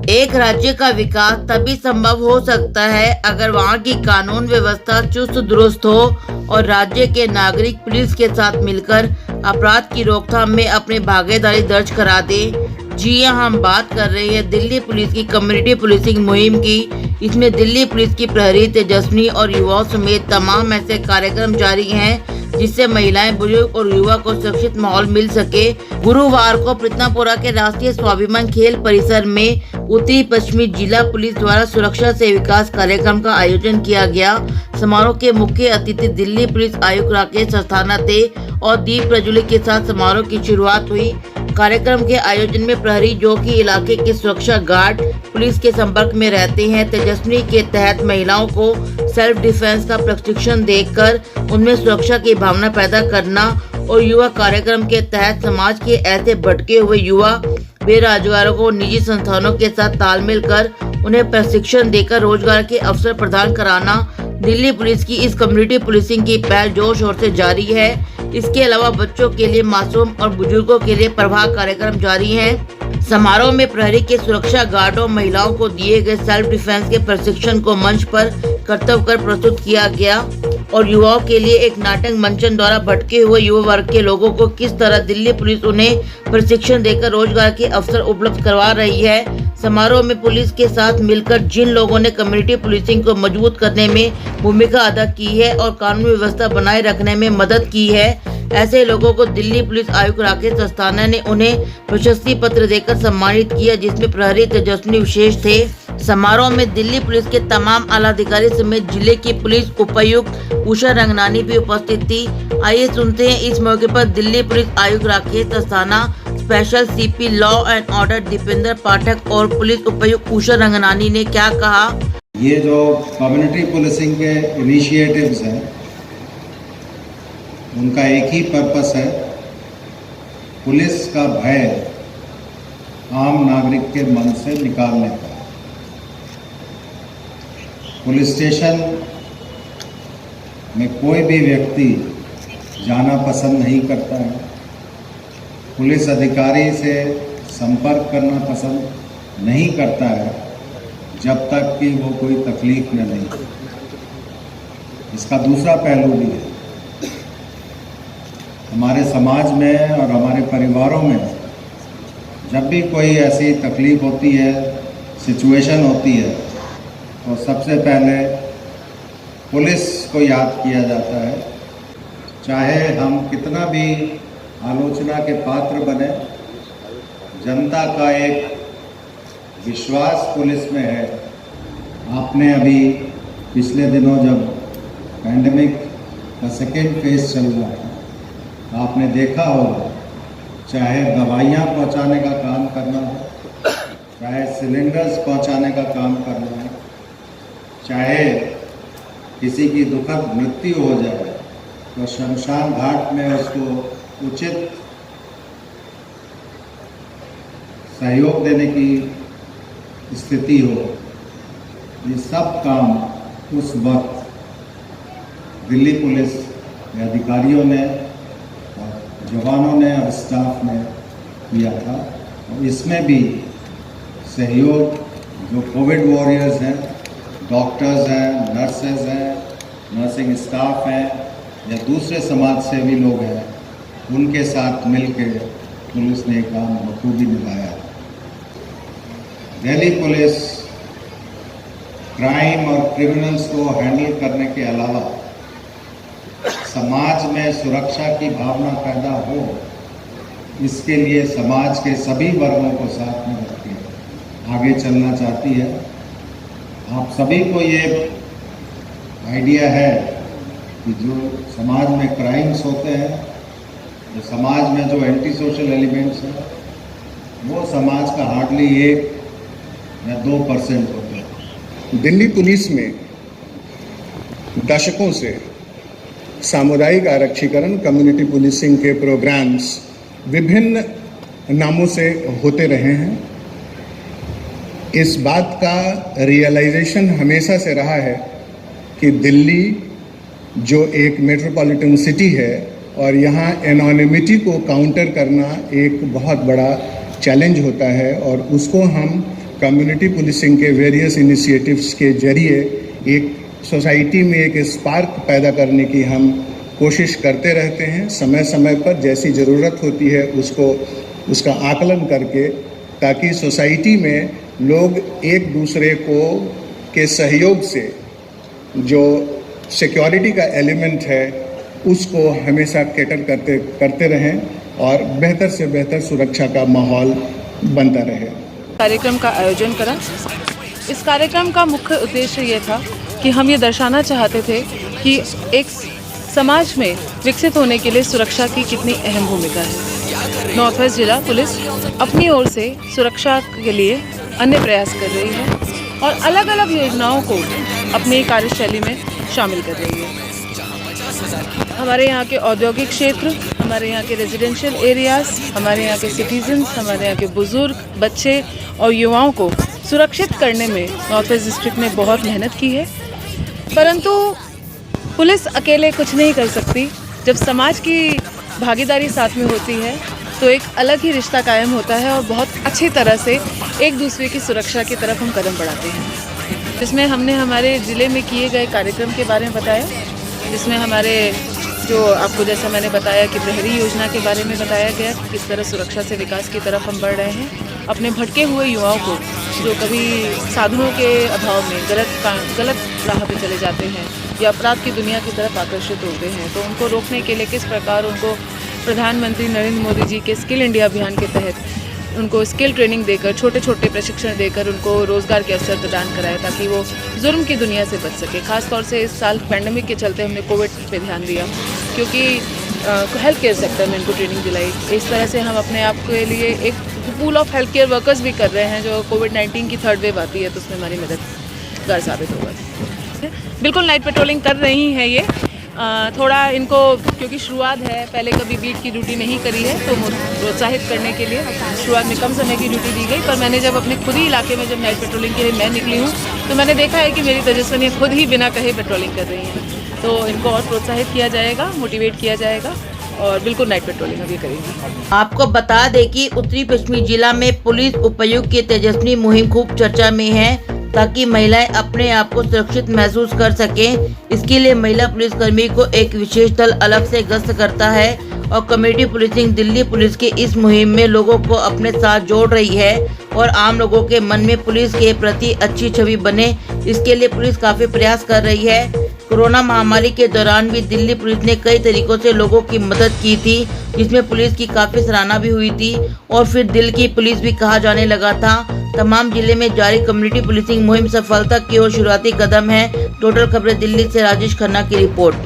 एक राज्य का विकास तभी संभव हो सकता है अगर वहाँ की कानून व्यवस्था चुस्त दुरुस्त हो और राज्य के नागरिक पुलिस के साथ मिलकर अपराध की रोकथाम में अपनी भागीदारी दर्ज करा दें। जी हां, हम बात कर रहे हैं दिल्ली पुलिस की कम्युनिटी पुलिसिंग मुहिम की। इसमें दिल्ली पुलिस की प्रहरी, तेजस्वी और युवाओं समेत तमाम ऐसे कार्यक्रम जारी हैं जिससे महिलाएं, बुजुर्ग और युवा को सुरक्षित माहौल मिल सके। गुरुवार को प्रतापपुरा के राष्ट्रीय स्वाभिमान खेल परिसर में उत्तरी पश्चिमी जिला पुलिस द्वारा सुरक्षा से विकास कार्यक्रम का आयोजन किया गया। समारोह के मुख्य अतिथि दिल्ली पुलिस आयुक्त राकेश अस्थाना थे और दीप प्रज्वलित के साथ समारोह की शुरुआत हुई। कार्यक्रम के आयोजन में प्रहरी, जो कि इलाके के सुरक्षा गार्ड पुलिस के संपर्क में रहते हैं, तेजस्वी के तहत महिलाओं को सेल्फ डिफेंस का प्रशिक्षण देकर उनमें सुरक्षा की भावना पैदा करना और युवा कार्यक्रम के तहत समाज के ऐसे भटके हुए युवा बेरोजगारों को निजी संस्थानों के साथ तालमेल कर उन्हें प्रशिक्षण देकर रोजगार के अवसर प्रदान कराना। दिल्ली पुलिस की इस कम्युनिटी पुलिसिंग की पहल जोर शोर से जारी है। इसके अलावा बच्चों के लिए, मासूम और बुजुर्गों के लिए प्रभाव कार्यक्रम जारी है। समारोह में प्रहरी के सुरक्षा गार्डों, महिलाओं को दिए गए सेल्फ डिफेंस के प्रशिक्षण को मंच पर कर्तव्य कर प्रस्तुत किया गया और युवाओं के लिए एक नाटक मंचन द्वारा भटके हुए युवा वर्ग के लोगों को किस तरह दिल्ली पुलिस उन्हें प्रशिक्षण देकर रोजगार के अवसर उपलब्ध करवा रही है। समारोह में पुलिस के साथ मिलकर जिन लोगों ने कम्युनिटी पुलिसिंग को मजबूत करने में भूमिका अदा की है और कानून व्यवस्था बनाए रखने में मदद की है, ऐसे लोगों को दिल्ली पुलिस आयुक्त राकेश अस्थाना ने उन्हें प्रशस्ति पत्र देकर सम्मानित किया, जिसमें प्रहरी, तेजस्वी विशेष थे। समारोह में दिल्ली पुलिस के तमाम आला अधिकारी समेत जिले की पुलिस उपायुक्त उषा रंगनानी भी उपस्थित थी। आइए सुनते हैं इस मौके पर दिल्ली पुलिस आयुक्त Rakesh Asthana, special CP law and order Dipendra Pathak और पुलिस उपायुक्त उषा रंगनानी ने क्या कहा। ये जो कम्युनिटी पुलिसिंग के इनिशिएटिव्स हैं, उनका एक ही पर्पस है, पुलिस का भय आम नागरिक के मन से निकालने का। पुलिस स्टेशन में कोई भी व्यक्ति जाना पसंद नहीं करता है, पुलिस अधिकारी से संपर्क करना पसंद नहीं करता है जब तक कि वो कोई तकलीफ में नहीं। इसका दूसरा पहलू भी है, हमारे समाज में और हमारे परिवारों में जब भी कोई ऐसी तकलीफ होती है, सिचुएशन होती है, तो सबसे पहले पुलिस को याद किया जाता है। चाहे हम कितना भी आलोचना के पात्र बने, जनता का एक विश्वास पुलिस में है। आपने अभी पिछले दिनों जब पैंडेमिक का सेकेंड फेज चल रहा था, आपने देखा होगा, चाहे दवाइयाँ पहुँचाने का काम करना हो, चाहे सिलेंडर्स पहुँचाने का काम करना है, चाहे किसी की दुखद मृत्यु हो जाए तो शमशान घाट में उसको उचित सहयोग देने की स्थिति हो, ये सब काम उस वक्त दिल्ली पुलिस के अधिकारियों ने, जवानों ने और स्टाफ ने किया था। और इसमें भी सहयोग जो कोविड वॉरियर्स हैं, डॉक्टर्स हैं, नर्सेज हैं, नर्सिंग स्टाफ हैं या दूसरे समाज सेवी लोग हैं, उनके साथ मिलकर पुलिस ने काम बखूबी निभाया। दिल्ली पुलिस क्राइम और क्रिमिनल्स को हैंडल करने के अलावा समाज में सुरक्षा की भावना पैदा हो, इसके लिए समाज के सभी वर्गों को साथ में रख के आगे चलना चाहती है। आप सभी को ये आइडिया है कि जो समाज में क्राइम्स होते हैं, जो समाज में जो एंटी सोशल एलिमेंट्स हैं, वो समाज का हार्डली 1 या 2% होते हैं। दिल्ली पुलिस में दशकों से सामुदायिक आरक्षीकरण, कम्युनिटी पुलिसिंग के प्रोग्राम्स विभिन्न नामों से होते रहे हैं। इस बात का रियलाइजेशन हमेशा से रहा है कि दिल्ली जो एक मेट्रोपॉलिटन सिटी है और यहाँ एनोनिमिटी को काउंटर करना एक बहुत बड़ा चैलेंज होता है और उसको हम कम्युनिटी पुलिसिंग के वेरियस इनिशिएटिव्स के जरिए एक सोसाइटी में एक स्पार्क पैदा करने की हम कोशिश करते रहते हैं। समय समय पर जैसी ज़रूरत होती है उसका आकलन करके, ताकि सोसाइटी में लोग एक दूसरे को के सहयोग से जो सिक्योरिटी का एलिमेंट है उसको हमेशा कैटर करते रहें और बेहतर से बेहतर सुरक्षा का माहौल बनता रहे। कार्यक्रम का आयोजन करा। इस कार्यक्रम का मुख्य उद्देश्य ये था कि हम ये दर्शाना चाहते थे कि एक समाज में विकसित होने के लिए सुरक्षा की कितनी अहम भूमिका है। नॉर्थ वेस्ट जिला पुलिस अपनी ओर से सुरक्षा के लिए अन्य प्रयास कर रही है और अलग अलग योजनाओं को अपनी कार्यशैली में शामिल कर रही है। हमारे यहाँ के औद्योगिक क्षेत्र, हमारे यहाँ के रेजिडेंशियल एरियाज़, हमारे यहाँ के सिटीजन्स, हमारे यहाँ के बुज़ुर्ग, बच्चे और युवाओं को सुरक्षित करने में नॉर्थ वेस्ट डिस्ट्रिक्ट ने बहुत मेहनत की है। परंतु पुलिस अकेले कुछ नहीं कर सकती। जब समाज की भागीदारी साथ में होती है तो एक अलग ही रिश्ता कायम होता है और बहुत अच्छी तरह से एक दूसरे की सुरक्षा की तरफ हम कदम बढ़ाते हैं। जिसमें हमने हमारे ज़िले में किए गए कार्यक्रम के बारे में बताया, जिसमें हमारे जो आपको जैसा मैंने बताया कि प्रहरी योजना के बारे में बताया गया कि किस तरह सुरक्षा से विकास की तरफ हम बढ़ रहे हैं। अपने भटके हुए युवाओं को जो कभी साधनों के अभाव में गलत राह पे चले जाते हैं या अपराध की दुनिया की तरफ आकर्षित होते हैं, तो उनको रोकने के लिए किस प्रकार उनको प्रधानमंत्री नरेंद्र मोदी जी के स्किल इंडिया अभियान के तहत उनको स्किल ट्रेनिंग देकर, छोटे छोटे प्रशिक्षण देकर उनको रोज़गार के अवसर प्रदान कराए ताकि वो जुर्म की दुनिया से बच सके। खास तौर से इस साल पैंडेमिक के चलते हमने कोविड पे ध्यान दिया, क्योंकि हेल्थ केयर सेक्टर में इनको ट्रेनिंग दिलाई। इस तरह से हम अपने आप के लिए एक pool of health care workers भी कर रहे हैं, जो कोविड-19 की थर्ड वेव आती है तो उसमें हमारी मददगार साबित होगा। बिल्कुल नाइट पेट्रोलिंग कर रही हैं ये। थोड़ा इनको क्योंकि शुरुआत है, पहले कभी बीट की ड्यूटी नहीं करी है, तो प्रोत्साहित करने के लिए शुरुआत में कम समय की ड्यूटी दी गई। पर मैंने जब अपने खुद ही इलाके में जब नाइट पेट्रोलिंग के लिए मैं निकली हूँ तो मैंने देखा है कि मेरी तेजस्विनी खुद ही बिना कहे पेट्रोलिंग कर रही हैं। तो इनको और प्रोत्साहित किया जाएगा, मोटिवेट किया जाएगा और बिल्कुल नाइट पेट्रोलिंग अभी करेंगे। आपको बता दें कि उत्तरी पश्चिमी जिला में पुलिस उपायुक्त की तेजस्वी मुहिम खूब चर्चा में है, ताकि महिलाएं अपने आप को सुरक्षित महसूस कर सकें। इसके लिए महिला पुलिसकर्मी को एक विशेष दल अलग से गश्त करता है और कम्युनिटी पुलिसिंग दिल्ली पुलिस की इस मुहिम में लोगों को अपने साथ जोड़ रही है और आम लोगों के मन में पुलिस के प्रति अच्छी छवि बने, इसके लिए पुलिस काफी प्रयास कर रही है। कोरोना महामारी के दौरान भी दिल्ली पुलिस ने कई तरीकों से लोगों की मदद की थी, जिसमें पुलिस की काफी सराहना भी हुई थी और फिर दिल की पुलिस भी कहा जाने लगा था। तमाम जिले में जारी कम्युनिटी पुलिसिंग मुहिम सफलता की ओर शुरुआती कदम है। टोटल खबरें दिल्ली से राजेश खन्ना की रिपोर्ट।